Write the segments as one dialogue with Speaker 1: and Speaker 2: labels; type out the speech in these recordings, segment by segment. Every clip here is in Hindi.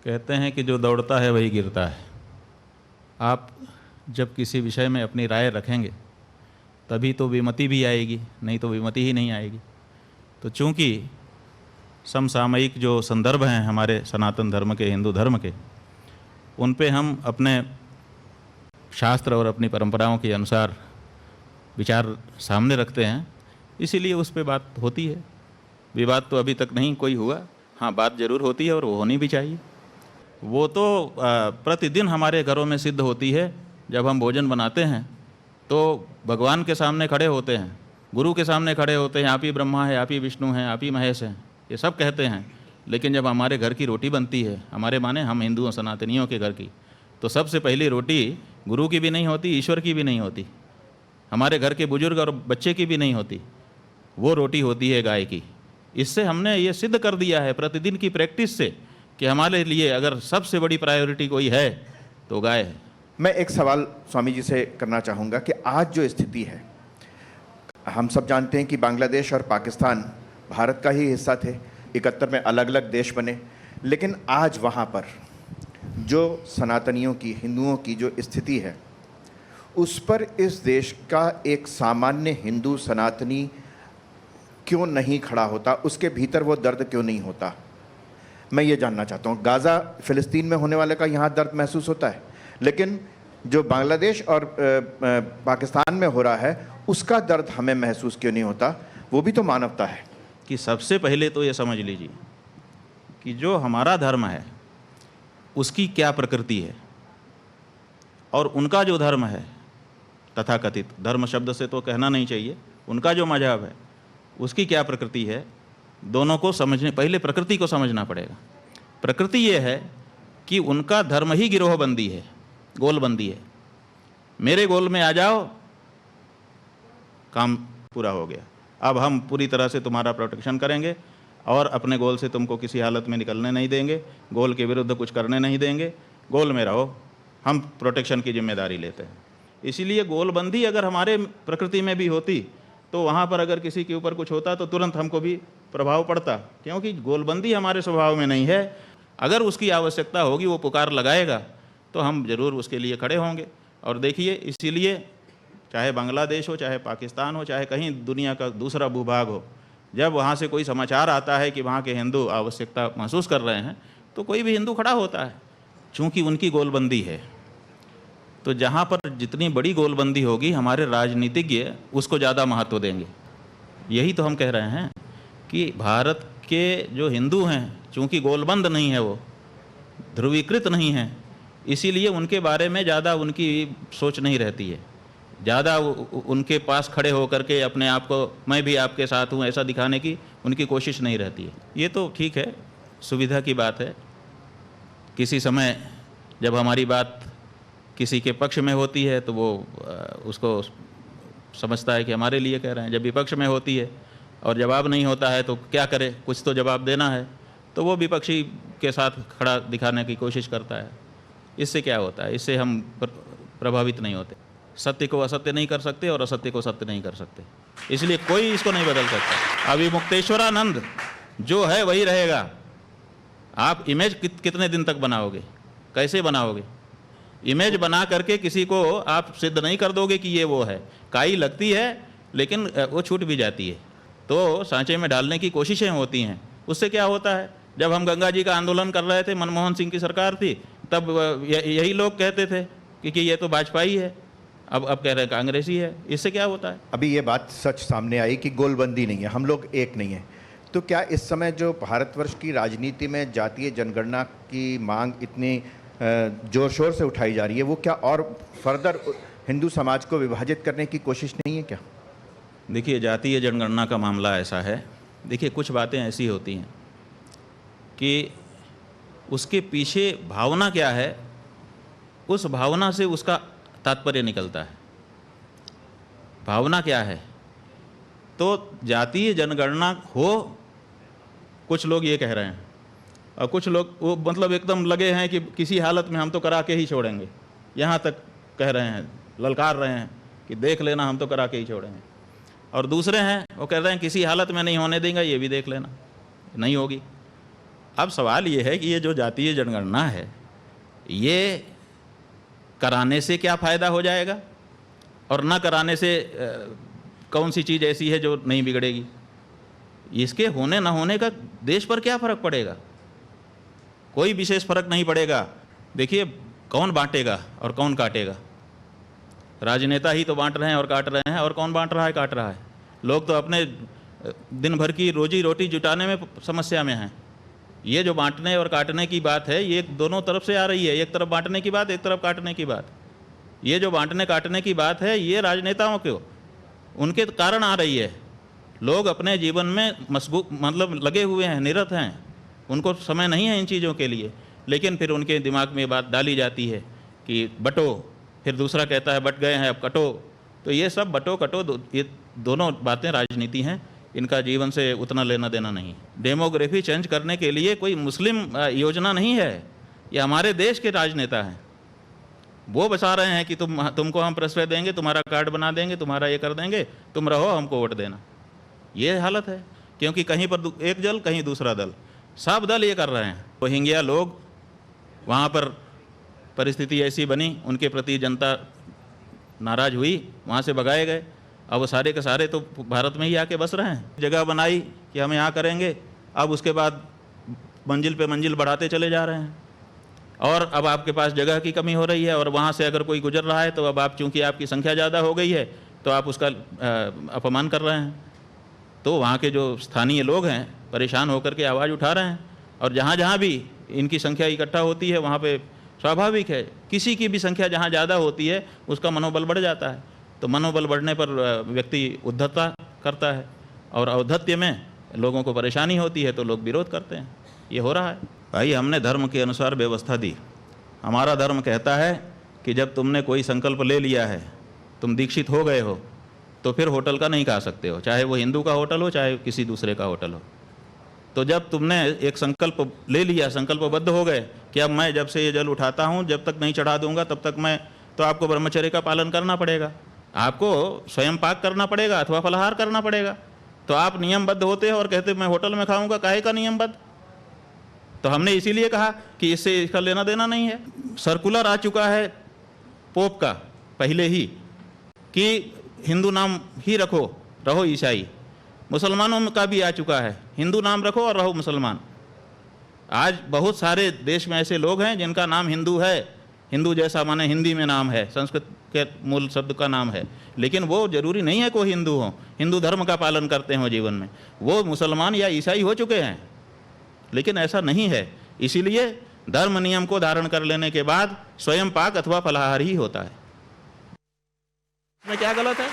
Speaker 1: कहते हैं कि जो दौड़ता है वही गिरता है। आप जब किसी विषय में अपनी राय रखेंगे तभी तो विमति भी आएगी, नहीं तो विमति ही नहीं आएगी। तो चूँकि समसामयिक जो संदर्भ हैं हमारे सनातन धर्म के, हिंदू धर्म के, उन पे हम अपने शास्त्र और अपनी परंपराओं के अनुसार विचार सामने रखते हैं, इसीलिए उस पे बात होती है। विवाद तो अभी तक नहीं कोई हुआ, हाँ बात ज़रूर होती है और वो होनी भी चाहिए। वो तो प्रतिदिन हमारे घरों में सिद्ध होती है। जब हम भोजन बनाते हैं तो भगवान के सामने खड़े होते हैं, गुरु के सामने खड़े होते हैं, आप ही ब्रह्मा है, आप ही विष्णु हैं, आप ही महेश हैं, ये सब कहते हैं। लेकिन जब हमारे घर की रोटी बनती है, हमारे माने हम हिंदुओं सनातनियों के घर की, तो सबसे पहली रोटी गुरु की भी नहीं होती, ईश्वर की भी नहीं होती, हमारे घर के बुजुर्ग और बच्चे की भी नहीं होती, वो रोटी होती है गाय की। इससे हमने ये सिद्ध कर दिया है प्रतिदिन की प्रैक्टिस से कि हमारे लिए अगर सबसे बड़ी प्रायोरिटी कोई है तो गाय है।
Speaker 2: मैं एक सवाल स्वामी जी से करना चाहूँगा कि आज जो स्थिति है, हम सब जानते हैं कि बांग्लादेश और पाकिस्तान भारत का ही हिस्सा थे, 71 में अलग अलग देश बने, लेकिन आज वहाँ पर जो सनातनियों की, हिंदुओं की जो स्थिति है, उस पर इस देश का एक सामान्य हिंदू सनातनी क्यों नहीं खड़ा होता, उसके भीतर वो दर्द क्यों नहीं होता, मैं ये जानना चाहता हूँ। गाज़ा फ़िलिस्तीन में होने वाले का यहाँ दर्द महसूस होता है, लेकिन जो बांग्लादेश और पाकिस्तान में हो रहा है उसका दर्द हमें महसूस क्यों नहीं होता? वो भी तो मानवता है।
Speaker 1: कि सबसे पहले तो ये समझ लीजिए कि जो हमारा धर्म है उसकी क्या प्रकृति है और उनका जो धर्म है, तथाकथित धर्म शब्द से तो कहना नहीं चाहिए, उनका जो मजहब है उसकी क्या प्रकृति है, दोनों को समझने, पहले प्रकृति को समझना पड़ेगा। प्रकृति ये है कि उनका धर्म ही गिरोहबंदी है, गोलबंदी है। मेरे गोल में आ जाओ, काम पूरा हो गया, अब हम पूरी तरह से तुम्हारा प्रोटेक्शन करेंगे और अपने गोल से तुमको किसी हालत में निकलने नहीं देंगे, गोल के विरुद्ध कुछ करने नहीं देंगे, गोल में रहो, हम प्रोटेक्शन की जिम्मेदारी लेते हैं। इसीलिए गोलबंदी अगर हमारे प्रकृति में भी होती तो वहाँ पर अगर किसी के ऊपर कुछ होता तो तुरंत हमको भी प्रभाव पड़ता, क्योंकि गोलबंदी हमारे स्वभाव में नहीं है। अगर उसकी आवश्यकता होगी, वो पुकार लगाएगा तो हम ज़रूर उसके लिए खड़े होंगे। और देखिए, इसीलिए चाहे बांग्लादेश हो, चाहे पाकिस्तान हो, चाहे कहीं दुनिया का दूसरा भूभाग हो, जब वहाँ से कोई समाचार आता है कि वहाँ के हिंदू आवश्यकता महसूस कर रहे हैं तो कोई भी हिंदू खड़ा होता है, चूँकि उनकी गोलबंदी है। तो जहाँ पर जितनी बड़ी गोलबंदी होगी, हमारे राजनीतिज्ञ उसको ज़्यादा महत्व देंगे। यही तो हम कह रहे हैं कि भारत के जो हिंदू हैं, चूँकि गोलबंद नहीं है, वो ध्रुवीकृत नहीं है, इसीलिए उनके बारे में ज़्यादा उनकी सोच नहीं रहती है। ज़्यादा उनके पास खड़े होकर के अपने आप को मैं भी आपके साथ हूँ ऐसा दिखाने की उनकी कोशिश नहीं रहती है। ये तो ठीक है, सुविधा की बात है। किसी समय जब हमारी बात किसी के पक्ष में होती है तो वो उसको समझता है कि हमारे लिए कह रहे हैं, जब विपक्ष में होती है और जवाब नहीं होता है तो क्या करे, कुछ तो जवाब देना है, तो वो विपक्षी के साथ खड़ा दिखाने की कोशिश करता है। इससे क्या होता है? इससे हम प्रभावित नहीं होते। सत्य को असत्य नहीं कर सकते और असत्य को सत्य नहीं कर सकते, इसलिए कोई इसको नहीं बदल सकता। अभी मुक्तेश्वरानंद जो है वही रहेगा। आप इमेज कितने दिन तक बनाओगे, कैसे बनाओगे? इमेज बना करके किसी को आप सिद्ध नहीं कर दोगे कि ये वो है। काई लगती है लेकिन वो छूट भी जाती है, तो सांचे में डालने की कोशिशें होती हैं। उससे क्या होता है? जब हम गंगा जी का आंदोलन कर रहे थे, मनमोहन सिंह की सरकार थी, तब यही लोग कहते थे कि ये तो वाजपेयी है, अब कह रहे हैं कांग्रेसी है। इससे क्या होता है?
Speaker 2: अभी ये बात सच सामने आई कि गोलबंदी नहीं है, हम लोग एक नहीं है। तो क्या इस समय जो भारतवर्ष की राजनीति में जातीय जनगणना की मांग इतनी जोर शोर से उठाई जा रही है, वो क्या और फर्दर हिंदू समाज को विभाजित करने की कोशिश नहीं है क्या?
Speaker 1: देखिए, जातीय जनगणना का मामला ऐसा है, देखिए कुछ बातें ऐसी होती हैं कि उसके पीछे भावना क्या है, उस भावना से उसका तात्पर्य निकलता है। भावना क्या है? तो जातीय जनगणना हो, कुछ लोग ये कह रहे हैं, और कुछ लोग वो मतलब एकदम लगे हैं कि किसी हालत में हम तो करा के ही छोड़ेंगे, यहाँ तक कह रहे हैं, ललकार रहे हैं कि देख लेना हम तो करा के ही छोड़ेंगे। और दूसरे हैं वो कह रहे हैं किसी हालत में नहीं होने देंगे, ये भी देख लेना, नहीं होगी। अब सवाल ये है कि ये जो जातीय जनगणना है, ये कराने से क्या फ़ायदा हो जाएगा और न कराने से कौन सी चीज़ ऐसी है जो नहीं बिगड़ेगी? इसके होने न होने का देश पर क्या फ़र्क पड़ेगा? कोई विशेष फ़र्क नहीं पड़ेगा। देखिए, कौन बांटेगा और कौन काटेगा? राजनेता ही तो बांट रहे हैं और काट रहे हैं, और कौन बांट रहा है, काट रहा है? लोग तो अपने दिन भर की रोजी रोटी जुटाने में समस्या में हैं। ये जो बांटने और काटने की बात है, ये दोनों तरफ से आ रही है। एक तरफ बांटने की बात, एक तरफ काटने की बात। ये जो बांटने काटने की बात है, ये राजनेताओं को उनके कारण आ रही है। लोग अपने जीवन में मतलब लगे हुए हैं, निरत हैं, उनको समय नहीं है इन चीज़ों के लिए। लेकिन फिर उनके दिमाग में बात डाली जाती है कि बटो, फिर दूसरा कहता है बट गए हैं अब कटो। तो ये सब बटो कटो, ये दोनों बातें राजनीति हैं, इनका जीवन से उतना लेना देना नहीं। डेमोग्राफी चेंज करने के लिए कोई मुस्लिम योजना नहीं है, ये हमारे देश के राजनेता हैं। वो बता रहे हैं कि तुमको हम प्रश्रय देंगे, तुम्हारा कार्ड बना देंगे, तुम्हारा ये कर देंगे, तुम रहो, हमको वोट देना। ये हालत है, क्योंकि कहीं पर एक दल, कहीं दूसरा दल, सब दल ये कर रहे हैं। रोहिंग्या लोग, वहाँ पर परिस्थिति ऐसी बनी, उनके प्रति जनता नाराज़ हुई, वहाँ से भगाए गए। अब वो सारे के सारे तो भारत में ही आके बस रहे हैं। जगह बनाई कि हम यहाँ करेंगे, अब उसके बाद मंजिल पे मंजिल बढ़ाते चले जा रहे हैं। और अब आपके पास जगह की कमी हो रही है, और वहाँ से अगर कोई गुजर रहा है तो अब आप, चूँकि आपकी संख्या ज़्यादा हो गई है, तो आप उसका अपमान कर रहे हैं। तो वहाँ के जो स्थानीय लोग हैं परेशान होकर के आवाज़ उठा रहे हैं। और जहाँ जहाँ भी इनकी संख्या इकट्ठा होती है, वहाँ पे स्वाभाविक है, किसी की भी संख्या जहाँ ज़्यादा होती है उसका मनोबल बढ़ जाता है। तो मनोबल बढ़ने पर व्यक्ति उद्धतता करता है, और औद्धत्य में लोगों को परेशानी होती है तो लोग विरोध करते हैं। ये हो रहा है। भाई, हमने धर्म के अनुसार व्यवस्था दी। हमारा धर्म कहता है कि जब तुमने कोई संकल्प ले लिया है, तुम दीक्षित हो गए हो, तो फिर होटल का नहीं खा सकते हो, चाहे वो हिंदू का होटल हो, चाहे किसी दूसरे का होटल हो। तो जब तुमने एक संकल्प ले लिया, संकल्पबद्ध हो गए कि अब मैं जब से ये जल उठाता हूँ, जब तक नहीं चढ़ा दूंगा तब तक मैं, तो आपको ब्रह्मचर्य का पालन करना पड़ेगा, आपको स्वयं पाक करना पड़ेगा अथवा फलाहार करना पड़ेगा। तो आप नियमबद्ध होते हैं और कहते मैं होटल में खाऊंगा, काहे का नियमबद्ध? तो हमने इसीलिए कहा कि इससे इसका लेना देना नहीं है। सर्कुलर आ चुका है पोप का पहले ही कि हिंदू नाम ही रखो, रहो ईसाई। मुसलमानों का भी आ चुका है, हिंदू नाम रखो और रहो मुसलमान। आज बहुत सारे देश में ऐसे लोग हैं जिनका नाम हिंदू है, हिंदू जैसा माने हिंदी में नाम है, संस्कृत के मूल शब्द का नाम है, लेकिन वो जरूरी नहीं है कोई हिंदू हो, हिंदू धर्म का पालन करते हो जीवन में, वो मुसलमान या ईसाई हो चुके हैं। लेकिन ऐसा नहीं है। इसीलिए धर्म नियम को धारण कर लेने के बाद स्वयं पाक अथवा फलाहार ही होता है। इसमें क्या गलत है?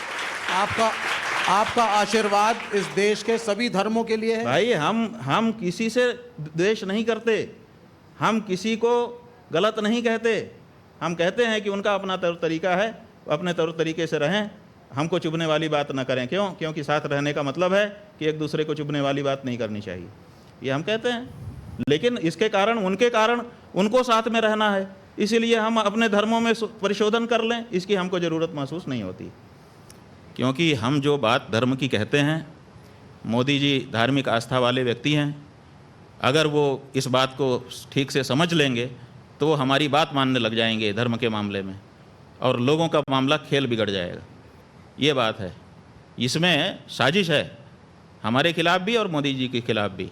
Speaker 3: आपका आशीर्वाद इस देश के सभी धर्मों के लिए है।
Speaker 1: भाई, हम किसी से द्वेष नहीं करते, हम किसी को गलत नहीं कहते। हम कहते हैं कि उनका अपना तौर तरीका है, अपने तौर तरीके से रहें, हमको चुभने वाली बात ना करें। क्यों? क्योंकि साथ रहने का मतलब है कि एक दूसरे को चुभने वाली बात नहीं करनी चाहिए, ये हम कहते हैं। लेकिन इसके कारण, उनके कारण उनको साथ में रहना है, इसीलिए हम अपने धर्मों में परिशोधन कर लें, इसकी हमको ज़रूरत महसूस नहीं होती। क्योंकि हम जो बात धर्म की कहते हैं, मोदी जी धार्मिक आस्था वाले व्यक्ति हैं, अगर वो इस बात को ठीक से समझ लेंगे तो वो हमारी बात मानने लग जाएंगे धर्म के मामले में, और लोगों का मामला खेल बिगड़ जाएगा। ये बात है। इसमें साजिश है हमारे खिलाफ भी और मोदी जी के खिलाफ भी,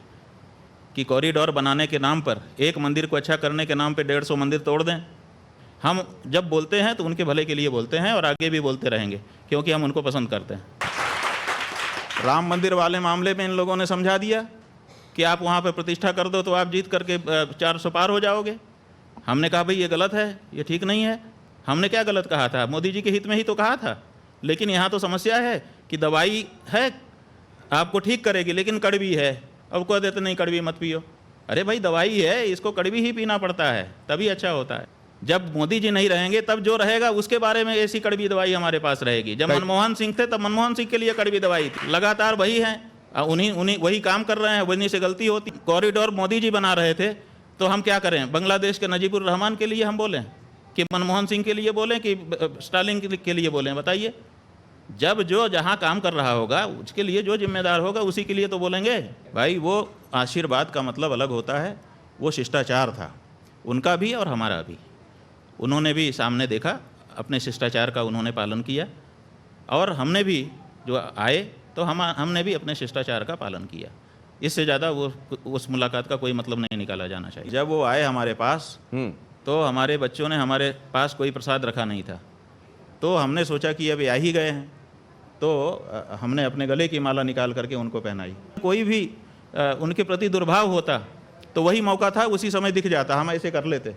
Speaker 1: कि कॉरिडोर बनाने के नाम पर, एक मंदिर को अच्छा करने के नाम पे 150 मंदिर तोड़ दें। हम जब बोलते हैं तो उनके भले के लिए बोलते हैं, और आगे भी बोलते रहेंगे, क्योंकि हम उनको पसंद करते हैं। राम मंदिर वाले मामले में इन लोगों ने समझा दिया कि आप वहाँ पे प्रतिष्ठा कर दो तो आप जीत करके 400 पार हो जाओगे। हमने कहा भाई ये गलत है, ये ठीक नहीं है। हमने क्या गलत कहा था? मोदी जी के हित में ही तो कहा था। लेकिन यहाँ तो समस्या है कि दवाई है, आपको ठीक करेगी, लेकिन कड़वी है। अब कह देते नहीं कड़वी मत पियो। अरे भाई, दवाई है, इसको कड़वी ही पीना पड़ता है, तभी अच्छा होता है। जब मोदी जी नहीं रहेंगे तब जो रहेगा उसके बारे में ऐसी कड़वी दवाई हमारे पास रहेगी। जब मनमोहन सिंह थे तब मनमोहन सिंह के लिए कड़वी दवाई थी। लगातार वही है, उन्हीं वही काम कर रहे हैं, वहीं से गलती होती। कॉरिडोर मोदी जी बना रहे थे तो हम क्या करें? बांग्लादेश के नजीबुर रहमान के लिए हम बोलें कि मनमोहन सिंह के लिए बोलें कि स्टालिन के लिए बोलें? बताइए। जब जो जहाँ काम कर रहा होगा उसके लिए जो जिम्मेदार होगा उसी के लिए तो बोलेंगे। भाई वो आशीर्वाद का मतलब अलग होता है, वो शिष्टाचार था उनका भी और हमारा भी। उन्होंने भी सामने देखा, अपने शिष्टाचार का उन्होंने पालन किया, और हमने भी जो आए तो हमने भी अपने शिष्टाचार का पालन किया। इससे ज़्यादा वो उस मुलाकात का कोई मतलब नहीं निकाला जाना चाहिए। जब वो आए हमारे पास तो हमारे बच्चों ने हमारे पास कोई प्रसाद रखा नहीं था, तो हमने सोचा कि अब आ ही गए हैं तो हमने अपने गले की माला निकाल करके उनको पहनाई। कोई भी उनके प्रति दुर्भाव होता तो वही मौका था, उसी समय दिख जाता, हम ऐसे कर लेते,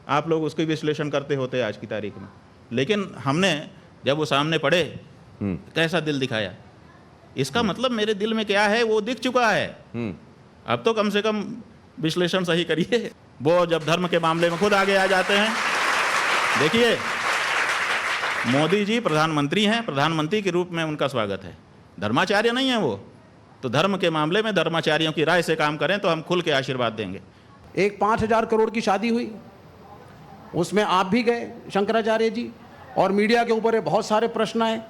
Speaker 1: आप लोग उसकी विश्लेषण करते होते आज की तारीख में। लेकिन हमने जब वो सामने पड़े कैसा दिल दिखाया, इसका मतलब मेरे दिल में क्या है वो दिख चुका है। अब तो कम से कम विश्लेषण सही करिए। वो जब धर्म के मामले में खुद आगे आ जाते हैं, देखिए मोदी जी प्रधानमंत्री हैं, प्रधानमंत्री के रूप में उनका स्वागत है, धर्माचार्य नहीं है वो। तो धर्म के मामले में धर्माचार्यों की राय से काम करें तो हम खुल के आशीर्वाद देंगे।
Speaker 3: एक 5,000 करोड़ की शादी हुई, उसमें आप भी गए शंकराचार्य जी, और मीडिया के ऊपर बहुत सारे प्रश्न आए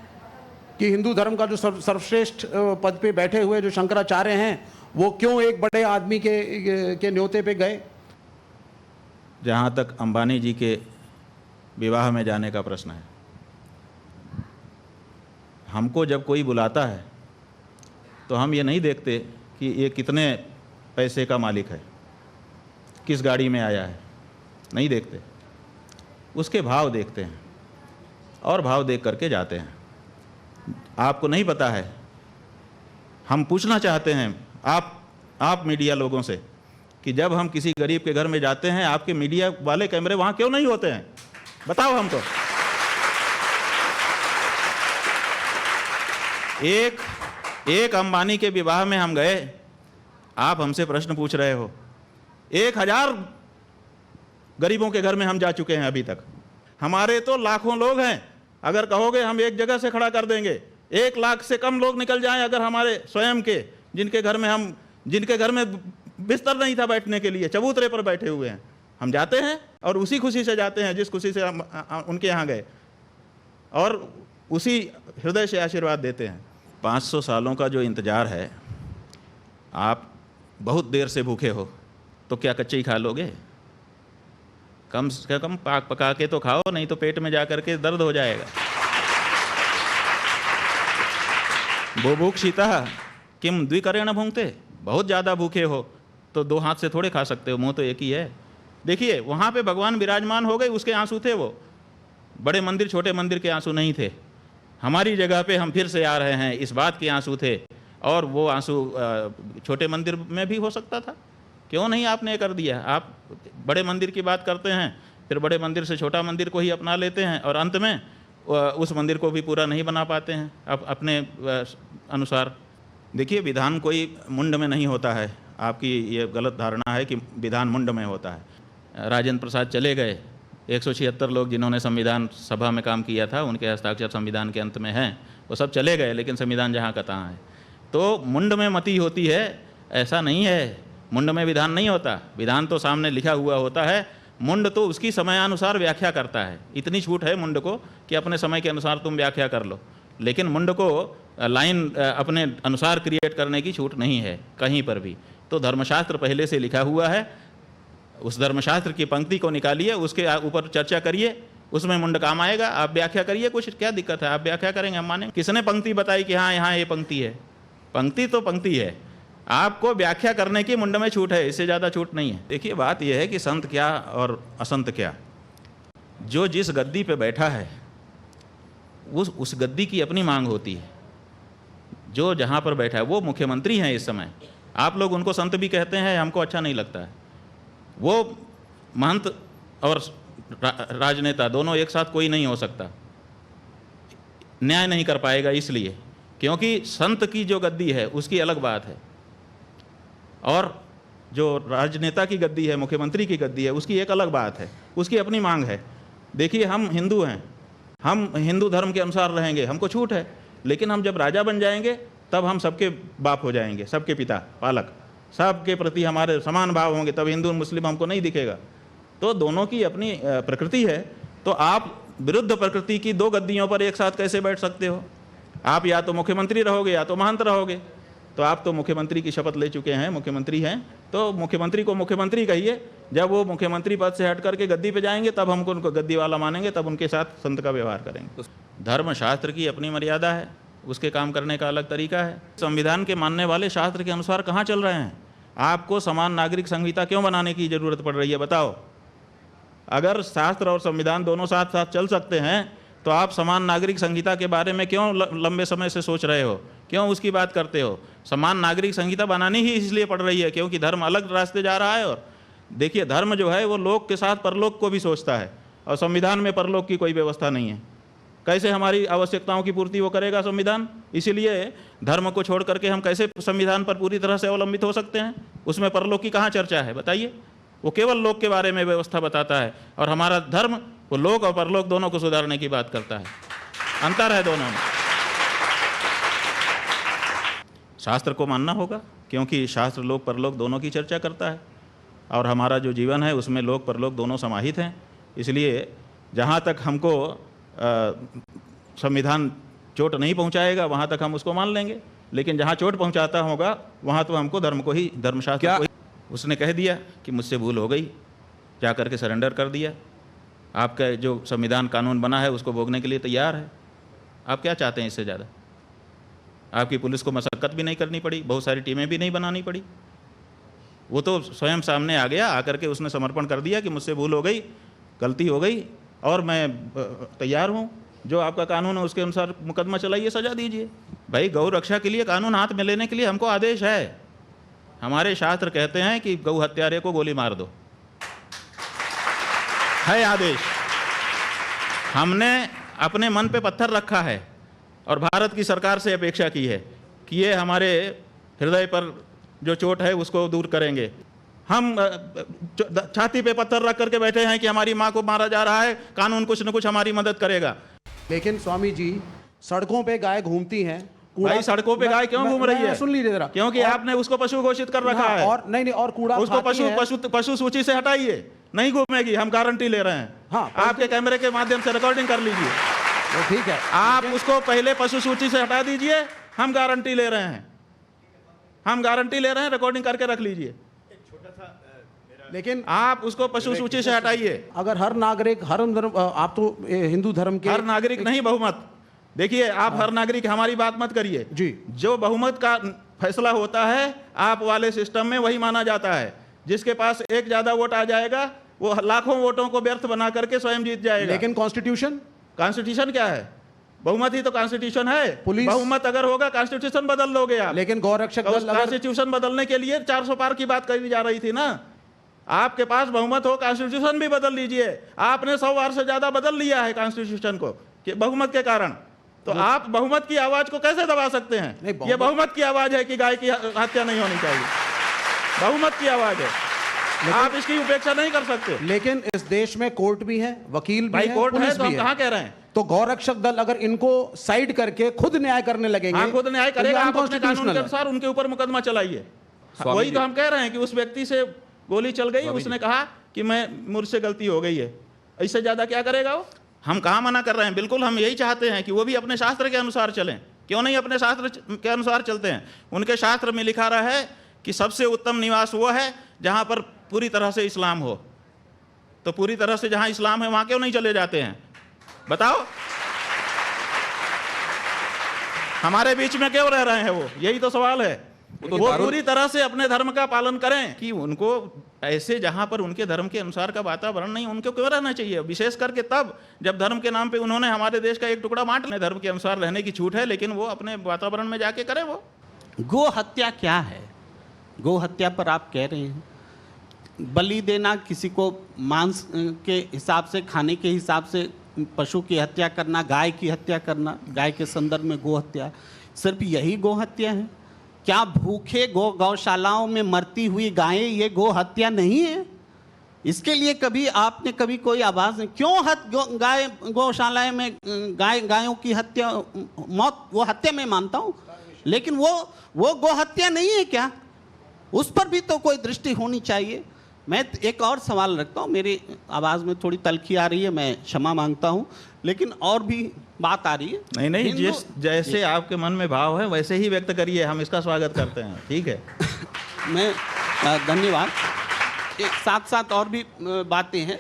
Speaker 3: कि हिंदू धर्म का जो सर्वश्रेष्ठ पद पे बैठे हुए जो शंकराचार्य हैं वो क्यों एक बड़े आदमी के न्योते पे गए।
Speaker 1: जहाँ तक अंबानी जी के विवाह में जाने का प्रश्न है, हमको जब कोई बुलाता है तो हम ये नहीं देखते कि ये कितने पैसे का मालिक है, किस गाड़ी में आया है, नहीं देखते, उसके भाव देखते हैं और भाव देख करके जाते हैं। आपको नहीं पता है, हम पूछना चाहते हैं आप मीडिया लोगों से कि जब हम किसी गरीब के घर में जाते हैं आपके मीडिया वाले कैमरे वहाँ क्यों नहीं होते हैं, बताओ हमको। एक अंबानी के विवाह में हम गए, आप हमसे प्रश्न पूछ रहे हो। 1000 गरीबों के घर में हम जा चुके हैं अभी तक। हमारे तो लाखों लोग हैं, अगर कहोगे हम एक जगह से खड़ा कर देंगे। 1 लाख से कम लोग निकल जाएं अगर हमारे स्वयं के, जिनके घर में बिस्तर नहीं था बैठने के लिए, चबूतरे पर बैठे हुए हैं, हम जाते हैं और उसी खुशी से जाते हैं जिस खुशी से हम उनके यहाँ गए, और उसी हृदय से आशीर्वाद देते हैं। 500 सालों का जो इंतज़ार है, आप बहुत देर से भूखे हो तो क्या कच्चे ही खा लोगे? कम से कम पका के तो खाओ, नहीं तो पेट में जा कर के दर्द हो जाएगा। बुभुक्षितः किम द्विकरेण भुंक्ते, बहुत ज़्यादा भूखे हो तो 2 हाथ से थोड़े खा सकते हो, मुंह तो एक ही है। देखिए वहाँ पे भगवान विराजमान हो गए, उसके आंसू थे वो, बड़े मंदिर छोटे मंदिर के आंसू नहीं थे। हमारी जगह पे हम फिर से आ रहे हैं, इस बात के आंसू थे, और वो आंसू छोटे मंदिर में भी हो सकता था, क्यों नहीं आपने कर दिया? आप बड़े मंदिर की बात करते हैं, फिर बड़े मंदिर से छोटा मंदिर को ही अपना लेते हैं, और अंत में उस मंदिर को भी पूरा नहीं बना पाते हैं अपने अनुसार। देखिए विधान कोई मुंड में नहीं होता है, आपकी ये गलत धारणा है कि विधान मुंड में होता है। राजेंद्र प्रसाद चले गए, 176 लोग जिन्होंने संविधान सभा में काम किया था, उनके हस्ताक्षर संविधान के अंत में हैं, वो सब चले गए, लेकिन संविधान जहाँ का तहाँ है। तो मुंड में मति होती है, ऐसा नहीं है। मुंड में विधान नहीं होता, विधान तो सामने लिखा हुआ होता है, मुंड तो उसकी समयानुसार व्याख्या करता है। इतनी छूट है मुंड को कि अपने समय के अनुसार तुम व्याख्या कर लो, लेकिन मुंड को लाइन अपने अनुसार क्रिएट करने की छूट नहीं है कहीं पर भी। तो धर्मशास्त्र पहले से लिखा हुआ है, उस धर्मशास्त्र की पंक्ति को निकालिए, उसके ऊपर चर्चा करिए, उसमें मुंड काम आएगा। आप व्याख्या करिए, कुछ क्या दिक्कत है, आप व्याख्या करेंगे हम मानेंगे। किसने पंक्ति बताई कि हाँ यहाँ ये पंक्ति है? पंक्ति तो पंक्ति है, आपको व्याख्या करने की मुंड में छूट है, इससे ज़्यादा छूट नहीं है। देखिए बात यह है कि संत क्या और असंत क्या, जो जिस गद्दी पे बैठा है उस गद्दी की अपनी मांग होती है। जो जहाँ पर बैठा है, वो मुख्यमंत्री हैं इस समय, आप लोग उनको संत भी कहते हैं, हमको अच्छा नहीं लगता है। वो महंत और राजनेता दोनों एक साथ कोई नहीं हो सकता, न्याय नहीं कर पाएगा, इसलिए क्योंकि संत की जो गद्दी है उसकी अलग बात है, और जो राजनेता की गद्दी है, मुख्यमंत्री की गद्दी है, उसकी एक अलग बात है, उसकी अपनी मांग है। देखिए हम हिंदू हैं, हम हिंदू धर्म के अनुसार रहेंगे, हमको छूट है, लेकिन हम जब राजा बन जाएंगे तब हम सबके बाप हो जाएंगे, सबके पिता पालक, सबके प्रति हमारे समान भाव होंगे, तब हिंदू मुस्लिम हमको नहीं दिखेगा। तो दोनों की अपनी प्रकृति है, तो आप विरुद्ध प्रकृति की 2 गद्दियों पर एक साथ कैसे बैठ सकते हो? आप या तो मुख्यमंत्री रहोगे या तो महंत रहोगे। तो आप तो मुख्यमंत्री की शपथ ले चुके हैं, मुख्यमंत्री हैं, तो मुख्यमंत्री को मुख्यमंत्री कहिए। जब वो मुख्यमंत्री पद से हट करके गद्दी पे जाएंगे तब हमको उनको गद्दी वाला मानेंगे, तब उनके साथ संत का व्यवहार करेंगे। धर्म शास्त्र की अपनी मर्यादा है, उसके काम करने का अलग तरीका है। संविधान के मानने वाले शास्त्र के अनुसार कहाँ चल रहे हैं? आपको समान नागरिक संहिता क्यों बनाने की जरूरत पड़ रही है, बताओ? अगर शास्त्र और संविधान दोनों साथ साथ चल सकते हैं तो आप समान नागरिक संहिता के बारे में क्यों लंबे समय से सोच रहे हो, क्यों उसकी बात करते हो? समान नागरिक संहिता बनानी ही इसलिए पड़ रही है क्योंकि धर्म अलग रास्ते जा रहा है। और देखिए, धर्म जो है वो लोक के साथ परलोक को भी सोचता है, और संविधान में परलोक की कोई व्यवस्था नहीं है। कैसे हमारी आवश्यकताओं की पूर्ति वो करेगा संविधान? इसीलिए धर्म को छोड़ करके हम कैसे संविधान पर पूरी तरह से अवलंबित हो सकते हैं? उसमें परलोक की कहाँ चर्चा है, बताइए? वो केवल लोक के बारे में व्यवस्था बताता है, और हमारा धर्म वो लोक और परलोक दोनों को सुधारने की बात करता है। अंतर है दोनों में। शास्त्र को मानना होगा क्योंकि शास्त्र लोक परलोक दोनों की चर्चा करता है, और हमारा जो जीवन है उसमें लोक परलोक दोनों समाहित हैं। इसलिए जहाँ तक हमको संविधान चोट नहीं पहुँचाएगा वहाँ तक हम उसको मान लेंगे, लेकिन जहाँ चोट पहुँचाता होगा वहाँ तो हमको धर्म को ही, धर्मशास्त्र को ही। उसने कह दिया कि मुझसे भूल हो गई, जा करके सरेंडर कर दिया। आपका जो संविधान कानून बना है उसको भोगने के लिए तैयार है। आप क्या चाहते हैं इससे ज़्यादा? आपकी पुलिस को मशक्क़त भी नहीं करनी पड़ी, बहुत सारी टीमें भी नहीं बनानी पड़ी। वो तो स्वयं सामने आ गया, आकर के उसने समर्पण कर दिया कि मुझसे भूल हो गई, गलती हो गई, और मैं तैयार हूँ, जो आपका कानून है उसके अनुसार मुकदमा चलाइए, सजा दीजिए। भाई, गौ रक्षा के लिए कानून हाथ में लेने के लिए हमको आदेश है। हमारे शास्त्र कहते हैं कि गौ हत्यारे को गोली मार दो, है आदेश। हमने अपने मन पे पत्थर रखा है और भारत की सरकार से अपेक्षा की है कि ये हमारे हृदय पर जो चोट है उसको दूर करेंगे। हम छाती पे पत्थर रख करके बैठे हैं कि हमारी माँ को मारा जा रहा है, कानून कुछ न कुछ हमारी मदद करेगा।
Speaker 3: लेकिन स्वामी जी, सड़कों पे गाय घूमती हैं।
Speaker 1: भाई, सड़कों पे गाय क्यों घूम रही है?
Speaker 3: सुन लीजिए जरा।
Speaker 1: क्योंकि आपने उसको पशु घोषित कर रखा है।
Speaker 3: और नहीं, और कूड़ा
Speaker 1: उसको पशु सूची से हटाइए, नहीं घूमेगी, हम गारंटी ले रहे हैं।
Speaker 3: हाँ,
Speaker 1: आपके कैमरे के माध्यम से रिकॉर्डिंग कर लीजिए।
Speaker 3: वो ठीक है,
Speaker 1: आप उसको पहले पशु सूची से हटा दीजिए, हम गारंटी ले रहे हैं, हम गारंटी ले रहे हैं, रिकॉर्डिंग करके रख लीजिए।
Speaker 3: लेकिन
Speaker 1: आप उसको पशु सूची से हटाइए।
Speaker 3: अगर हर नागरिक, हर धर्म, आप तो हिंदू धर्म के
Speaker 1: हर नागरिक नहीं, बहुमत। देखिए, आप हर नागरिक हमारी बात मत करिए
Speaker 3: जी।
Speaker 1: जो बहुमत का फैसला होता है आप वाले सिस्टम में वही माना जाता है। जिसके पास एक ज्यादा वोट आ जाएगा वो लाखों वोटों को व्यर्थ बना करके स्वयं जीत जाएगा।
Speaker 3: लेकिन कॉन्स्टिट्यूशन
Speaker 1: क्या है? बहुमत ही तो कॉन्स्टिट्यूशन है।
Speaker 3: पुलिस,
Speaker 1: बहुमत अगर होगा कॉन्स्टिट्यूशन बदल लोगे आप।
Speaker 3: लेकिन गौरक्षक दल,
Speaker 1: कॉन्स्टिट्यूशन बदलने के लिए 400 पार की बात कही जा रही थी ना। आपके पास बहुमत हो, कॉन्स्टिट्यूशन भी बदल लीजिए। आपने 100 बार से ज्यादा बदल लिया है कॉन्स्टिट्यूशन को बहुमत के कारण। तो आप बहुमत की आवाज को कैसे दबा सकते हैं? ये बहुमत की आवाज है कि गाय की हत्या नहीं होनी चाहिए, बहुमत की आवाज है। आप इसकी उपेक्षा नहीं कर सकते।
Speaker 3: लेकिन इस देश में कोर्ट भी है, वकील भी है,
Speaker 1: कोर्ट है,
Speaker 3: पुलिस
Speaker 1: तो
Speaker 3: भी
Speaker 1: हम
Speaker 3: है।
Speaker 1: कहाँ कह रहे हैं?
Speaker 3: तो गौरक्षक दल अगर इनको साइड करके खुद न्याय करने लगेंगे,
Speaker 1: हाँ, खुद न्याय करेगा। आप अपने कानून के
Speaker 3: है।
Speaker 1: अनुसार उनके ऊपर मुकदमा चलाइए। वही तो हम कह रहे हैं कि उस व्यक्ति से गोली चल गई, उसने कहा कि मैं मुझसे गलती हो गई है, इससे ज्यादा क्या करेगा वो? हम कहाँ मना कर रहे हैं? बिल्कुल हम यही चाहते हैं कि वो भी अपने शास्त्र के अनुसार चलें। क्यों नहीं अपने शास्त्र के अनुसार चलते हैं? उनके शास्त्र में लिखा रहा है कि सबसे उत्तम निवास वो है जहाँ पर पूरी तरह से इस्लाम हो। तो पूरी तरह से जहाँ इस्लाम है वहाँ क्यों नहीं चले जाते हैं? बताओ, हमारे बीच में क्यों रह रहे हैं वो? यही तो सवाल है। वो पूरी तरह से अपने धर्म का पालन करें कि उनको ऐसे जहां पर उनके धर्म के अनुसार का वातावरण नहीं, उनको क्यों रहना चाहिए? विशेष करके तब जब धर्म के नाम पे उन्होंने हमारे देश का एक टुकड़ा बांट लिया। धर्म के अनुसार रहने की छूट है, लेकिन वो अपने वातावरण में जाके करें। वो
Speaker 4: गो हत्या क्या है? गो हत्या पर आप कह रहे हैं बलि देना, किसी को मांस के हिसाब से, खाने के हिसाब से पशु की हत्या करना, गाय की हत्या करना, गाय के संदर्भ में गो हत्या, सिर्फ यही गो हत्या है क्या? भूखे गौशालाओं में मरती हुई गायें ये गो हत्या नहीं है? इसके लिए कभी आपने कभी कोई आवाज़ नहीं? क्यों गाय गौशालाएं में गायों की हत्या, मौत, वो हत्या मैं मानता हूँ, लेकिन वो गो हत्या नहीं है क्या? उस पर भी तो कोई दृष्टि होनी चाहिए। मैं एक और सवाल रखता हूँ, मेरी आवाज़ में थोड़ी तलखी आ रही है, मैं क्षमा मांगता हूँ, लेकिन और भी बात आ रही है।
Speaker 1: नहीं नहीं,
Speaker 4: हिंदू-
Speaker 1: जैसे आपके मन में भाव है वैसे ही व्यक्त करिए, हम इसका स्वागत करते हैं, ठीक है।
Speaker 4: मैं धन्यवाद। एक साथ साथ और भी बातें हैं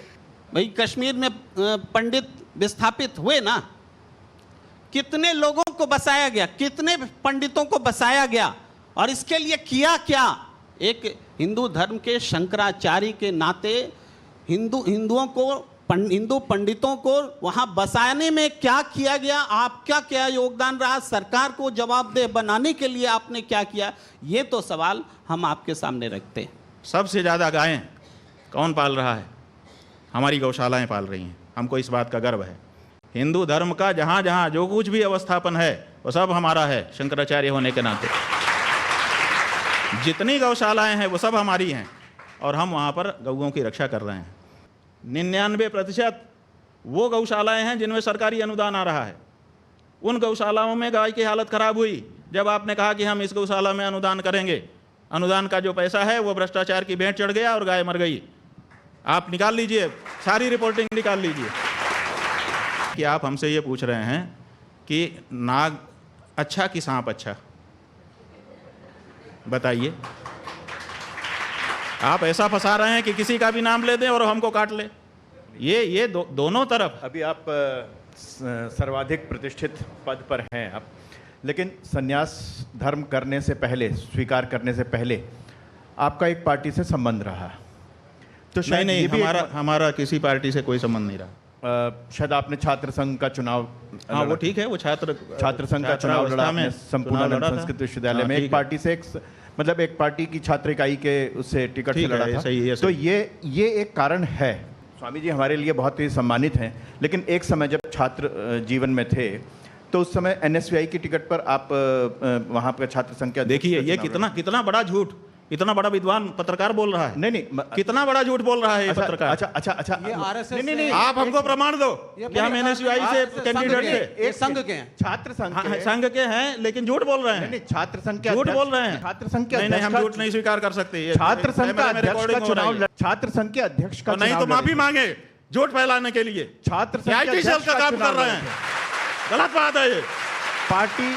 Speaker 4: भाई। कश्मीर में पंडित विस्थापित हुए ना, कितने लोगों को बसाया गया, कितने पंडितों को बसाया गया, और इसके लिए किया क्या? एक हिंदू धर्म के शंकराचार्य के नाते हिंदू पंडितों को वहां बसाने में क्या किया गया, आपका क्या योगदान रहा, सरकार को जवाबदेह बनाने के लिए आपने क्या किया, ये तो सवाल हम आपके सामने रखते हैं।
Speaker 1: सबसे ज़्यादा गायें कौन पाल रहा है? हमारी गौशालाएं पाल रही हैं, हमको इस बात का गर्व है। हिंदू धर्म का जहाँ जहाँ जो कुछ भी अवस्थापन है वो सब हमारा है, शंकराचार्य होने के नाते। जितनी गौशालाएं हैं वो सब हमारी हैं, और हम वहाँ पर गौओं की रक्षा कर रहे हैं। 99% वो गौशालाएं हैं जिनमें सरकारी अनुदान आ रहा है। उन गौशालाओं में गाय की हालत खराब हुई जब आपने कहा कि हम इस गौशाला में अनुदान करेंगे। अनुदान का जो पैसा है वो भ्रष्टाचार की भेंट चढ़ गया और गाय मर गई। आप निकाल लीजिए, सारी रिपोर्टिंग निकाल लीजिए। कि आप हमसे ये पूछ रहे हैं कि नाग अच्छा कि सांप अच्छा, बताइए। आप ऐसा फंसा रहे हैं कि किसी का भी नाम ले दें और हमको काट ले। ये दोनों तरफ।
Speaker 2: अभी आप सर्वाधिक प्रतिष्ठित पद पर हैं आप, लेकिन संन्यास धर्म करने से पहले, स्वीकार करने से पहले आपका एक पार्टी से संबंध रहा, तो शायद
Speaker 1: नहीं,
Speaker 2: ये भी
Speaker 1: हमारा किसी पार्टी से कोई संबंध नहीं रहा।
Speaker 2: शायद आपने छात्र संघ का चुनाव,
Speaker 1: हाँ वो ठीक है, वो छात्र
Speaker 2: संघ का चुनाव लड़ा आपने संपूर्ण संस्कृत विश्वविद्यालय में, एक पार्टी से, मतलब एक पार्टी की छात्र इकाई के उससे टिकट से लड़ा था।
Speaker 1: सही है,
Speaker 2: तो ये एक कारण है। स्वामी जी हमारे लिए बहुत ही सम्मानित हैं, लेकिन एक समय जब छात्र जीवन में थे तो उस समय एनएसयूआई की टिकट पर आप वहां पर छात्र संघ के,
Speaker 1: देखिए ये कितना बड़ा झूठ, इतना बड़ा विद्वान पत्रकार बोल रहा है।
Speaker 2: नहीं,
Speaker 1: कितना बड़ा झूठ बोल रहा है ये पत्रकार।
Speaker 2: अच्छा,
Speaker 3: ये आरएसएस
Speaker 2: नहीं,
Speaker 1: आप हमको प्रमाण दो कि हम एनएसयूआई से कैंडिडेट थे।
Speaker 3: एक संघ के हैं,
Speaker 2: छात्र संघ के
Speaker 1: संघ के हैं, लेकिन झूठ बोल रहे हैं।
Speaker 2: नहीं, छात्र संघ के
Speaker 1: झूठ बोल रहे हैं।
Speaker 2: छात्र संघ के
Speaker 1: नहीं, हम झूठ नहीं स्वीकार कर सकते।
Speaker 2: छात्र संघ का अध्यक्ष का चुनाव, छात्र संघ के अध्यक्ष का
Speaker 1: नहीं तो माफी मांगे झूठ फैलाने के लिए।
Speaker 2: छात्र संघ
Speaker 1: आईटी सेल का काम कर रहे हैं, गलत बात है ये।
Speaker 2: पार्टी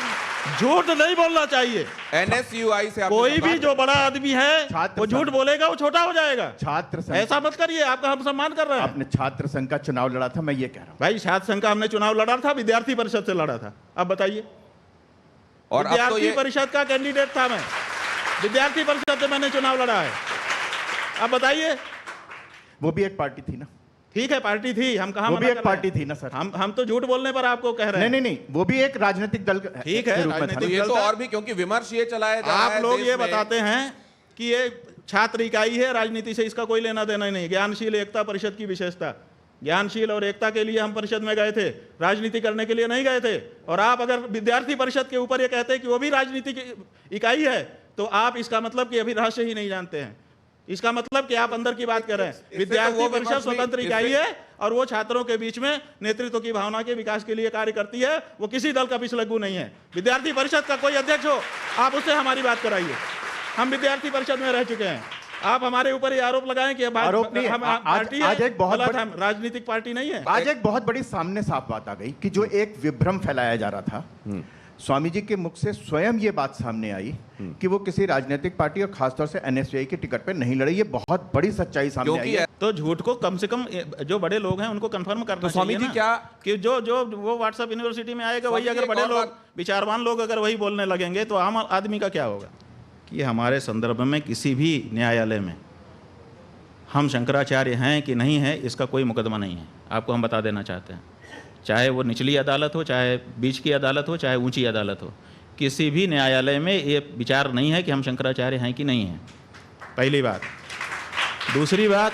Speaker 1: झूठ नहीं बोलना चाहिए।
Speaker 5: एनएसयूआई से
Speaker 1: कोई भी जो बड़ा आदमी है वो झूठ बोलेगा, वो छोटा हो जाएगा।
Speaker 2: छात्र संघ,
Speaker 1: ऐसा मत करिए, आपका हम सम्मान कर रहे हैं।
Speaker 2: आपने छात्र संघ का चुनाव लड़ा था, मैं ये कह रहा हूँ।
Speaker 1: भाई छात्र संघ का हमने चुनाव लड़ा था, विद्यार्थी परिषद से लड़ा था। अब बताइए,
Speaker 5: और अब तो
Speaker 1: विद्यार्थी
Speaker 5: ये
Speaker 1: परिषद का कैंडिडेट था मैं, विद्यार्थी परिषद से मैंने चुनाव लड़ा है। अब बताइए,
Speaker 2: वो भी एक पार्टी थी ना?
Speaker 1: ठीक है पार्टी थी, हम कहाँ
Speaker 2: वो भी
Speaker 1: मना
Speaker 2: एक
Speaker 1: कर रहे
Speaker 2: पार्टी
Speaker 1: हैं?
Speaker 2: थी ना सर?
Speaker 1: हम तो झूठ बोलने पर आपको कह रहे हैं।
Speaker 2: नहीं, वो भी एक राजनीतिक दल
Speaker 1: ठीक है,
Speaker 2: के रूप में था।
Speaker 1: राजनीतिक
Speaker 5: ये तो
Speaker 1: चलता है।
Speaker 5: और भी, क्योंकि विमर्श ये चलाया जा रहा है
Speaker 1: आप लोग
Speaker 5: देश
Speaker 1: ये
Speaker 5: में।
Speaker 1: बताते हैं कि ये छात्र इकाई है, राजनीति से इसका कोई लेना देना ही नहीं। ज्ञानशील एकता परिषद की विशेषता, ज्ञानशील और एकता के लिए हम परिषद में गए थे, राजनीति करने के लिए नहीं गए थे। और आप अगर विद्यार्थी परिषद के ऊपर ये कहते हैं कि वो भी राजनीति की इकाई है, तो आप इसका मतलब कि अभी रहस्य ही नहीं जानते हैं। इसका मतलब कि आप अंदर की बात कर रहे हैं। विद्यार्थी परिषद स्वतंत्र इकाई है और वो छात्रों के बीच में नेतृत्व की भावना के विकास के लिए कार्य करती है। वो किसी दल का पिछलग्गू नहीं है। विद्यार्थी परिषद का कोई अध्यक्ष हो, आप उससे हमारी बात कराइए। हम विद्यार्थी परिषद में रह चुके हैं। आप हमारे ऊपर ये आरोप लगाएं कि
Speaker 2: आरोप नहीं है।
Speaker 1: हम पार्टी है,
Speaker 2: आज एक बहुत
Speaker 1: गलत,
Speaker 2: बड़ी-
Speaker 1: हम राजनीतिक पार्टी नहीं है।
Speaker 2: आज एक बहुत बड़ी सामने साफ बात आ गई कि जो एक विभ्रम फैलाया जा रहा था, स्वामी जी के मुख से स्वयं ये बात सामने आई कि वो किसी राजनीतिक पार्टी और खासतौर से एनएसयूआई की टिकट पर नहीं लड़े। ये बहुत बड़ी सच्चाई सामने आई है।
Speaker 1: तो झूठ को कम से कम जो बड़े लोग हैं उनको कंफर्म करना
Speaker 5: तो स्वामी
Speaker 1: चाहिए
Speaker 5: जी
Speaker 1: ना,
Speaker 5: क्या
Speaker 1: कि जो वो व्हाट्सएप यूनिवर्सिटी में आएगा वही,
Speaker 5: स्वामी जी
Speaker 1: अगर
Speaker 5: एक
Speaker 1: बड़े
Speaker 5: और
Speaker 1: लोग,
Speaker 5: बात-
Speaker 1: विचारवान लोग अगर वही बोलने लगेंगे तो आम आदमी का क्या होगा। कि हमारे संदर्भ में किसी भी न्यायालय में हम शंकराचार्य हैं कि नहीं है इसका कोई मुकदमा नहीं है। आपको हम बता देना चाहते हैं, चाहे वो निचली अदालत हो, चाहे बीच की अदालत हो, चाहे ऊंची अदालत हो, किसी भी न्यायालय में ये विचार नहीं है कि हम शंकराचार्य हैं कि नहीं हैं। पहली बात। दूसरी बात,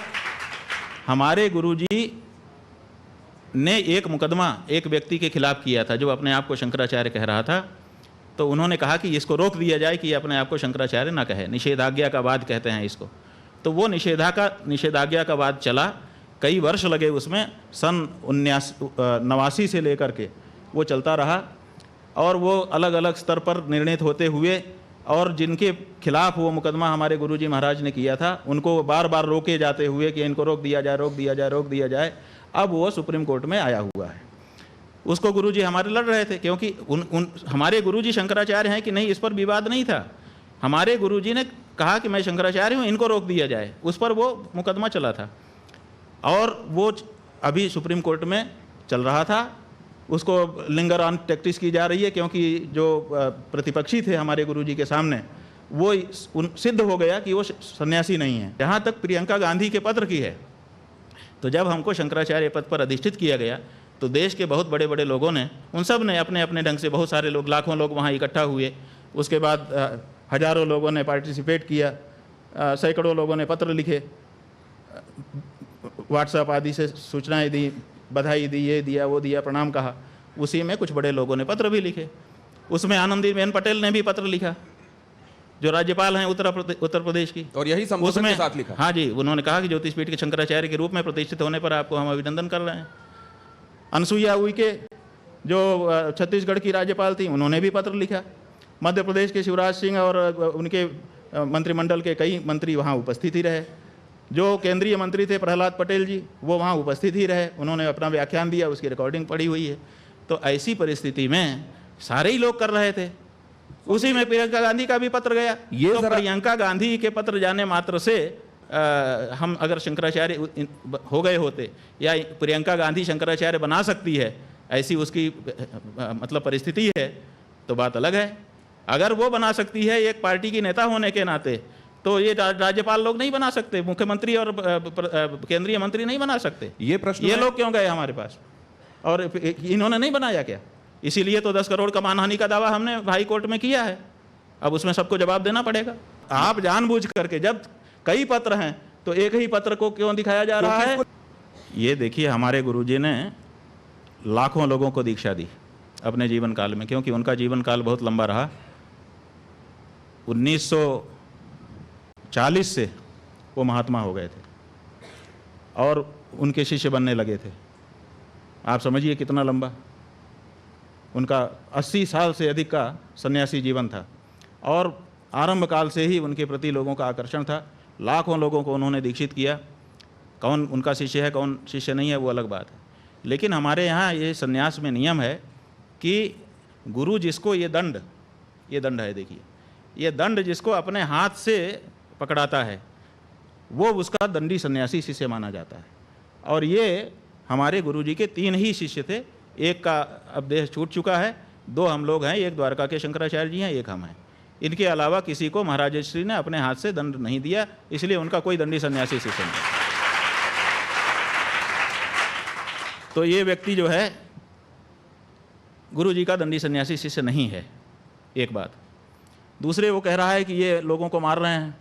Speaker 1: हमारे गुरुजी ने एक मुकदमा एक व्यक्ति के खिलाफ किया था जो अपने आप को शंकराचार्य कह रहा था। तो उन्होंने कहा कि इसको रोक दिया जाए कि ये अपने आप को शंकराचार्य ना कहे, निषेधाज्ञा का वाद कहते हैं इसको। तो वो निषेधाज्ञा का वाद चला, कई वर्ष लगे उसमें, सन 1989 से लेकर के वो चलता रहा। और वो अलग अलग स्तर पर निर्णित होते हुए और जिनके खिलाफ वो मुकदमा हमारे गुरुजी महाराज ने किया था उनको बार बार रोके जाते हुए कि इनको रोक दिया जाए, रोक दिया जाए, रोक दिया जाए, अब वो सुप्रीम कोर्ट में आया हुआ है। उसको गुरुजी हमारे लड़ रहे थे, क्योंकि हमारे गुरुजी शंकराचार्य हैं कि नहीं, इस पर विवाद नहीं था। हमारे गुरुजी ने कहा कि मैं शंकराचार्य हूँ, इनको रोक दिया जाए, उस पर वो मुकदमा चला था और वो अभी सुप्रीम कोर्ट में चल रहा था। उसको लिंगर ऑन टैक्टिस की जा रही है, क्योंकि जो प्रतिपक्षी थे हमारे गुरुजी के सामने वो सिद्ध हो गया कि वो सन्यासी नहीं है। जहाँ तक प्रियंका गांधी के पत्र की है, तो जब हमको शंकराचार्य पद पर अधिष्ठित किया गया तो देश के बहुत बड़े बड़े लोगों ने, उन सब ने अपने अपने ढंग से, बहुत सारे लोग, लाखों लोग वहाँ इकट्ठा हुए। उसके बाद हजारों लोगों ने पार्टिसिपेट किया, सैकड़ों लोगों ने पत्र लिखे, व्हाट्सएप आदि से सूचनाएं दी, बधाई दी, ये दिया, वो दिया, प्रणाम कहा। उसी में कुछ बड़े लोगों ने पत्र भी लिखे। उसमें आनंदीबेन पटेल ने भी पत्र लिखा, जो राज्यपाल हैं उत्तर प्रदेश की,
Speaker 5: और यही संबोधन के साथ लिखा।
Speaker 1: हाँ जी, उन्होंने कहा कि ज्योतिषपीठ के शंकराचार्य के रूप में प्रतिष्ठित होने पर आपको हम अभिनंदन कर रहे हैं। अनसुईया उइके जो छत्तीसगढ़ की राज्यपाल थी, उन्होंने भी पत्र लिखा। मध्य प्रदेश के शिवराज सिंह और उनके मंत्रिमंडल के कई मंत्री वहाँ उपस्थित ही रहे। जो केंद्रीय मंत्री थे प्रहलाद पटेल जी, वो वहाँ उपस्थित ही रहे, उन्होंने अपना व्याख्यान दिया, उसकी रिकॉर्डिंग पड़ी हुई है। तो ऐसी परिस्थिति में सारे ही लोग कर रहे थे। उसी में प्रियंका गांधी का भी पत्र गया।
Speaker 5: ये
Speaker 1: तो प्रियंका गांधी के पत्र जाने मात्र से हम अगर शंकराचार्य हो गए होते या प्रियंका गांधी शंकराचार्य बना सकती है, ऐसी उसकी मतलब परिस्थिति है, तो बात अलग है। अगर वो बना सकती है एक पार्टी की नेता होने के नाते, तो ये राज्यपाल लोग नहीं बना सकते, मुख्यमंत्री और केंद्रीय मंत्री नहीं बना सकते।
Speaker 5: ये प्रश्न
Speaker 1: ये लोग क्यों गए हमारे पास, और इन्होंने नहीं बनाया क्या? इसीलिए तो 10 करोड़ का मानहानि का दावा हमने हाई कोर्ट में किया है। अब उसमें सबको जवाब देना पड़ेगा। आप जानबूझ करके, जब कई पत्र हैं तो एक ही पत्र को क्यों दिखाया जा रहा है? ये देखिए, हमारे गुरुजी ने लाखों लोगों को दीक्षा दी अपने जीवन काल में, क्योंकि उनका जीवन काल बहुत लंबा रहा। 1940 से वो महात्मा हो गए थे और उनके शिष्य बनने लगे थे। आप समझिए कितना लंबा। उनका 80 साल से अधिक का सन्यासी जीवन था और आरंभ काल से ही उनके प्रति लोगों का आकर्षण था। लाखों लोगों को उन्होंने दीक्षित किया। कौन उनका शिष्य है, कौन शिष्य नहीं है, वो अलग बात है। लेकिन हमारे यहाँ ये सन्यास में नियम है कि गुरु जिसको ये दंड है, देखिए, ये दंड जिसको अपने हाथ से पकड़ाता है, वो उसका दंडी सन्यासी शिष्य माना जाता है। और ये हमारे गुरुजी के 3 ही शिष्य थे। एक का अब देह छूट चुका है, 2 हम लोग हैं, एक द्वारका के शंकराचार्य जी हैं, एक हम हैं। इनके अलावा किसी को महाराज श्री ने अपने हाथ से दंड नहीं दिया, इसलिए उनका कोई दंडी सन्यासी शिष्य नहीं। तो ये व्यक्ति जो है गुरुजी का दंडी सन्यासी शिष्य नहीं है, एक बात। दूसरे, वो कह रहा है कि ये लोगों को मार रहे हैं।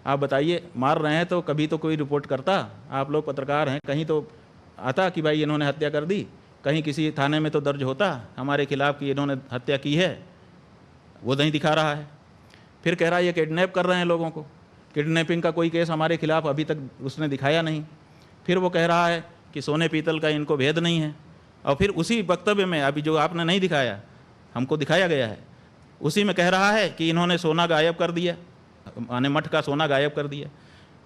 Speaker 1: आप बताइए, मार रहे हैं तो कभी तो कोई रिपोर्ट करता? आप लोग पत्रकार हैं, कहीं तो आता कि भाई इन्होंने हत्या कर दी? कहीं किसी थाने में तो दर्ज होता हमारे खिलाफ कि इन्होंने हत्या की है? वो नहीं दिखा रहा है। फिर कह रहा है ये किडनैप कर रहे हैं लोगों को। किडनैपिंग का कोई केस हमारे खिलाफ अभी तक उसने दिखाया नहीं। फिर वो कह रहा है कि सोने पीतल का इनको भेद नहीं है। और फिर उसी वक्तव्य में, अभी जो आपने नहीं दिखाया, हमको दिखाया गया है, उसी में कह रहा है कि इन्होंने सोना गायब कर दिया, माने मठ का सोना गायब कर दिया।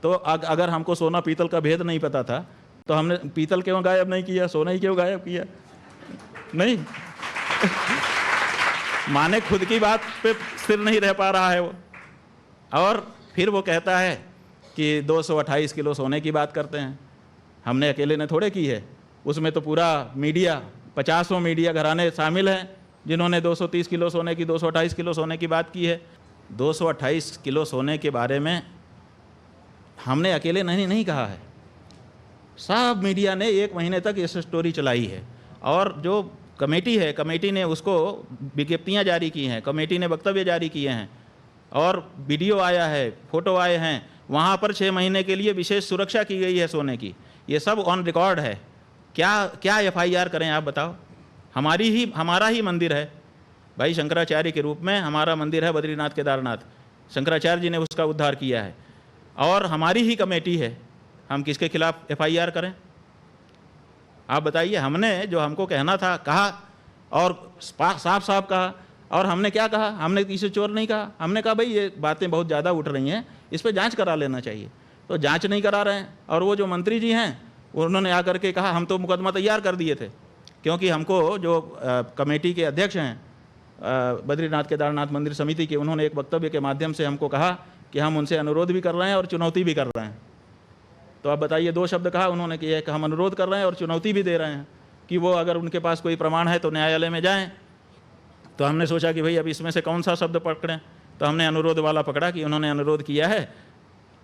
Speaker 1: तो अगर हमको सोना पीतल का भेद नहीं पता था तो हमने पीतल क्यों गायब नहीं किया, सोना ही क्यों गायब किया? नहीं माने खुद की बात पे स्थिर नहीं रह पा रहा है वो। और फिर वो कहता है कि 228 किलो सोने की बात करते हैं। हमने अकेले ने थोड़े की है, उसमें तो पूरा मीडिया, 50 मीडिया घराने शामिल हैं जिन्होंने 230 किलो सोने की, 228 किलो सोने की बात की है। 228 किलो सोने के बारे में हमने अकेले नहीं कहा है, सब मीडिया ने 1 महीने तक इस स्टोरी चलाई है। और जो कमेटी है, कमेटी ने उसको विज्ञप्तियां जारी की हैं, कमेटी ने वक्तव्य जारी किए हैं और वीडियो आया है, फोटो आए हैं। वहाँ पर 6 महीने के लिए विशेष सुरक्षा की गई है सोने की। ये सब ऑन रिकॉर्ड है। क्या FIR करें आप बताओ? हमारा ही मंदिर है भाई, शंकराचार्य के रूप में हमारा मंदिर है बद्रीनाथ केदारनाथ, शंकराचार्य जी ने उसका उद्धार किया है और हमारी ही कमेटी है। हम किसके खिलाफ FIR करें? आप बताइए। हमने जो हमको कहना था कहा और साफ साफ कहा। और हमने क्या कहा, हमने किसी चोर नहीं कहा, हमने कहा भाई ये बातें बहुत ज़्यादा उठ रही हैं, इस पर जांच करा लेना चाहिए। तो जांच नहीं करा रहे हैं। और वो जो मंत्री जी हैं उन्होंने आकर के कहा हम तो मुकदमा तैयार कर दिए थे, क्योंकि हमको जो कमेटी के अध्यक्ष हैं बद्रीनाथ केदारनाथ मंदिर समिति के, उन्होंने एक वक्तव्य के माध्यम से हमको कहा कि हम उनसे अनुरोध भी कर रहे हैं और चुनौती भी कर रहे हैं। तो आप बताइए, 2 शब्द कहा उन्होंने कि एक हम अनुरोध कर रहे हैं और चुनौती भी दे रहे हैं कि वो अगर उनके पास कोई प्रमाण है तो न्यायालय में जाएं। तो हमने सोचा कि भाई अब इसमें से कौन सा शब्द पकड़ें, तो हमने अनुरोध वाला पकड़ा कि उन्होंने अनुरोध किया है,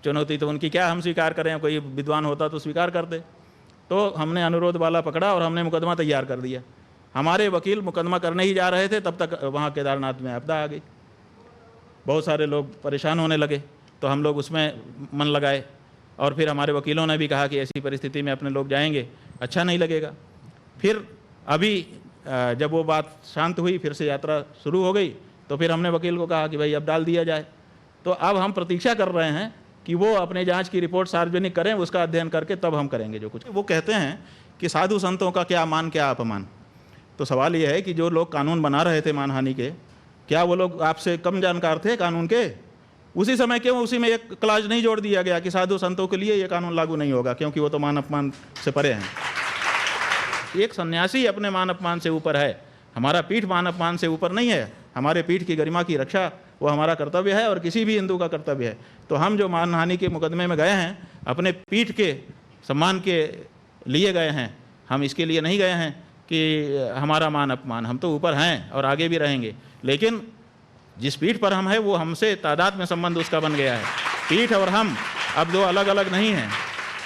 Speaker 1: चुनौती तो उनकी क्या हम स्वीकार करें, कोई विद्वान होता तो स्वीकार कर दे। तो हमने अनुरोध वाला पकड़ा और हमने मुकदमा तैयार कर दिया। हमारे वकील मुकदमा करने ही जा रहे थे, तब तक वहाँ केदारनाथ में आपदा आ गई, बहुत सारे लोग परेशान होने लगे। तो हम लोग उसमें मन लगाए और फिर हमारे वकीलों ने भी कहा कि ऐसी परिस्थिति में अपने लोग जाएंगे अच्छा नहीं लगेगा। फिर अभी जब वो बात शांत हुई, फिर से यात्रा शुरू हो गई, तो फिर हमने वकील को कहा कि भाई अब डाल दिया जाए। तो अब हम प्रतीक्षा कर रहे हैं कि वो अपने जांच की रिपोर्ट सार्वजनिक करें, उसका अध्ययन करके तब हम करेंगे जो कुछ। वो कहते हैं कि साधु संतों का क्या मान क्या अपमान। तो सवाल ये है कि जो लोग कानून बना रहे थे मानहानि के, क्या वो लोग आपसे कम जानकार थे कानून के? उसी समय क्यों उसी में एक क्लाज नहीं जोड़ दिया गया कि साधु संतों के लिए ये कानून लागू नहीं होगा, क्योंकि वो तो मान अपमान से परे हैं। एक सन्यासी अपने मान अपमान से ऊपर है, हमारा पीठ मान अपमान से ऊपर नहीं है। हमारे पीठ की गरिमा की रक्षा वो हमारा कर्तव्य है और किसी भी हिंदू का कर्तव्य है। तो हम जो मानहानि के मुकदमे में गए हैं, अपने पीठ के सम्मान के लिए गए हैं, हम इसके लिए नहीं गए हैं कि हमारा मान अपमान। हम तो ऊपर हैं और आगे भी रहेंगे, लेकिन जिस पीठ पर हम हैं वो हमसे तादाद में संबंध उसका बन गया है। पीठ और हम अब 2 अलग अलग नहीं हैं,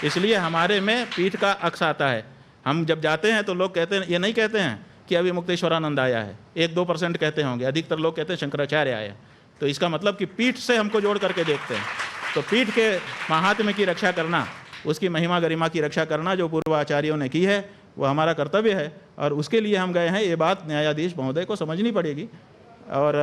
Speaker 1: इसलिए हमारे में पीठ का अक्स आता है। हम जब जाते हैं तो लोग कहते हैं, ये नहीं कहते हैं कि अभी मुक्तेश्वरानंद आया है, 1-2% कहते होंगे, अधिकतर लोग कहते हैं शंकराचार्य आया। तो इसका मतलब कि पीठ से हमको जोड़ करके देखते हैं। तो पीठ के महात्म्य की रक्षा करना, उसकी महिमा गरिमा की रक्षा करना जो पूर्व आचार्यों ने की है, वो हमारा कर्तव्य है और उसके लिए हम गए हैं। ये बात न्यायाधीश महोदय को समझनी पड़ेगी और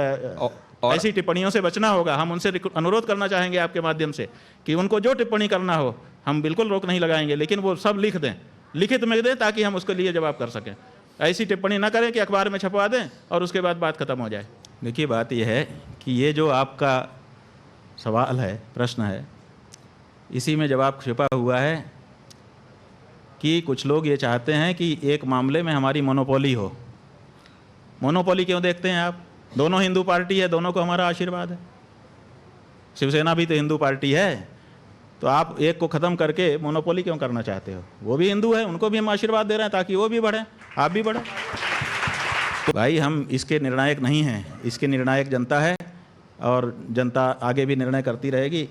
Speaker 1: ऐसी टिप्पणियों से बचना होगा। हम उनसे अनुरोध करना चाहेंगे आपके माध्यम से कि उनको जो टिप्पणी करना हो हम बिल्कुल रोक नहीं लगाएंगे, लेकिन वो सब लिख दें, लिखित में दें, ताकि हम उसके लिए जवाब कर सकें। ऐसी टिप्पणी ना करें कि अखबार में छपवा दें और उसके बाद बात खत्म हो जाए। देखिए, बात यह है कि ये जो आपका सवाल है, प्रश्न है, इसी में जवाब छिपा हुआ है कि कुछ लोग ये चाहते हैं कि एक मामले में हमारी मोनोपोली हो। मोनोपोली क्यों देखते हैं आप? दोनों हिंदू पार्टी है, दोनों को हमारा आशीर्वाद है। शिवसेना भी तो हिंदू पार्टी है, तो आप एक को ख़त्म करके मोनोपोली क्यों करना चाहते हो? वो भी हिंदू है, उनको भी हम आशीर्वाद दे रहे हैं ताकि वो भी बढ़ें, आप भी बढ़ें। तो भाई हम इसके निर्णायक नहीं हैं, इसके निर्णायक जनता है और जनता आगे भी निर्णय करती रहेगी।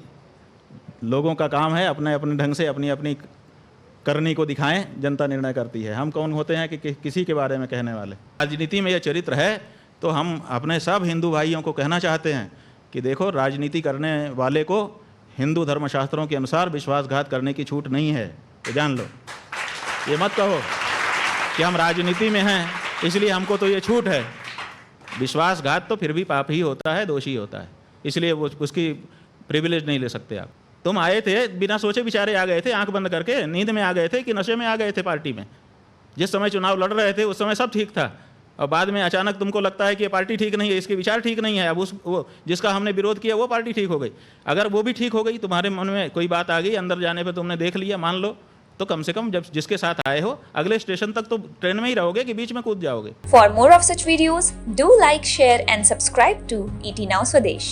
Speaker 1: लोगों का काम है अपने अपने ढंग से अपनी अपनी करनी को दिखाएं, जनता निर्णय करती है। हम कौन होते हैं कि किसी के बारे में कहने वाले? राजनीति में यह चरित्र है, तो हम अपने सब हिंदू भाइयों को कहना चाहते हैं कि देखो, राजनीति करने वाले को हिंदू धर्मशास्त्रों के अनुसार विश्वासघात करने की छूट नहीं है, तो जान लो। ये मत कहो कि हम राजनीति में हैं इसलिए हमको तो ये छूट है। विश्वासघात तो फिर भी पाप ही होता है, दोषी होता है, इसलिए वो उसकी प्रिविलेज नहीं ले सकते आप। तुम आए थे बिना सोचे विचारे आ गए थे, आंख बंद करके, नींद में आ गए थे कि नशे में आ गए थे पार्टी में? जिस समय चुनाव लड़ रहे थे उस समय सब ठीक था और बाद में अचानक तुमको लगता है कि ये पार्टी ठीक नहीं है, इसके विचार ठीक नहीं है। अब वो जिसका हमने विरोध किया वो पार्टी ठीक हो गई। अगर वो भी ठीक हो गई, तुम्हारे मन में कोई बात आ गई, अंदर जाने पे तुमने देख लिया, मान लो, तो कम से कम जब जिसके साथ आए हो अगले स्टेशन तक तो ट्रेन में ही रहोगे कि बीच में कूद जाओगे।
Speaker 6: For more of such videos, do like, share and subscribe to ET Now Swadesh.